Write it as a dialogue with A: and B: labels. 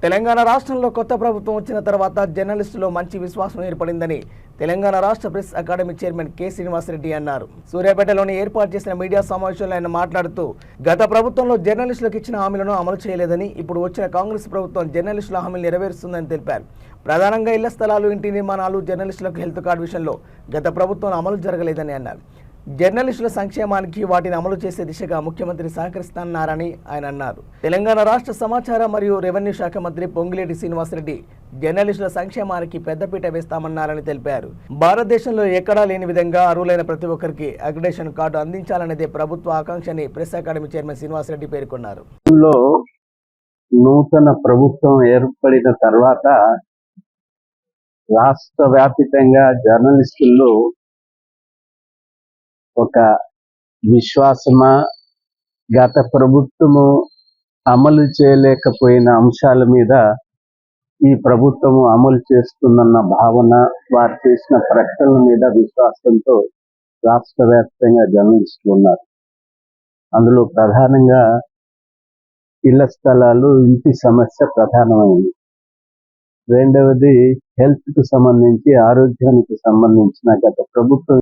A: తెలంగాణ రాష్ట్రంలో కొత్త ప్రభుత్వం వచ్చిన తర్వాత జర్నలిస్టులో మంచి విశ్వాసం ఏర్పడిందని తెలంగాణ రాష్ట్ర press academy chairman K Srinivasa Reddy అన్నారు. సూర్యాపేటలోని ఏర్పాటు చేసిన మీడియా సమావేశంలో ఆయన మాట్లాడుతూ గత ప్రభుత్వంలో జర్నలిస్టులకు ఇచ్చిన హామీలను అమలు చేయలేదని, ఇప్పుడు వచ్చిన కాంగ్రెస్ ప్రభుత్వం జర్నలిస్టుల హామీలు నెరవేరుస్తుందని తెలిపారు. ప్రధానంగా ఇళ్ల స్థలాలు, ఇంటి నిర్మాణాలు, జర్నలిస్టులకు హెల్త్ కార్డు విషయంలో గత ప్రభుత్వం అమలు జరగలేదని అన్నారు. జర్నలిస్టుల సంక్షేమానికి వాటిని అమలు చేసే దిశగా ముఖ్యమంత్రి సహకరిస్తున్నారని ఆయన అన్నారు. తెలంగాణ రాష్ట్ర సమాచార మరియు రెవెన్యూ శాఖ మంత్రి పొంగులేటి శ్రీనివాసరెడ్డి జర్నలిస్టుల సంక్షేమానికి పెద్దపీట వేస్తామన్నారని తెలిపారు. భారతదేశంలో ఎక్కడా లేని విధంగా అర్హులైన ప్రతి ఒక్కరికి అక్రిడేషన్ కార్డు అందించాలనేదే ప్రభుత్వ ఆకాంక్షని ప్రెస్ అకాడమీ చైర్మన్ శ్రీనివాసరెడ్డి పేర్కొన్నారు.
B: నూతన ప్రభుత్వం ఏర్పడిన తర్వాత రాష్ట్ర వ్యాప్తంగా జర్నలిస్టుల్లో ఒక విశ్వాసమా, గత ప్రభుత్వము అమలు చేయలేకపోయిన అంశాల మీద ఈ ప్రభుత్వము అమలు చేస్తుందన్న భావన, వారు చేసిన ప్రకటనల మీద విశ్వాసంతో రాష్ట్ర వ్యాప్తంగా జర్నలిస్టులు ఉన్నారు. అందులో ప్రధానంగా ఇళ్ల స్థలాలు, ఇంటి సమస్య ప్రధానమైంది. రెండవది హెల్త్కు సంబంధించి, ఆరోగ్యానికి సంబంధించిన గత ప్రభుత్వం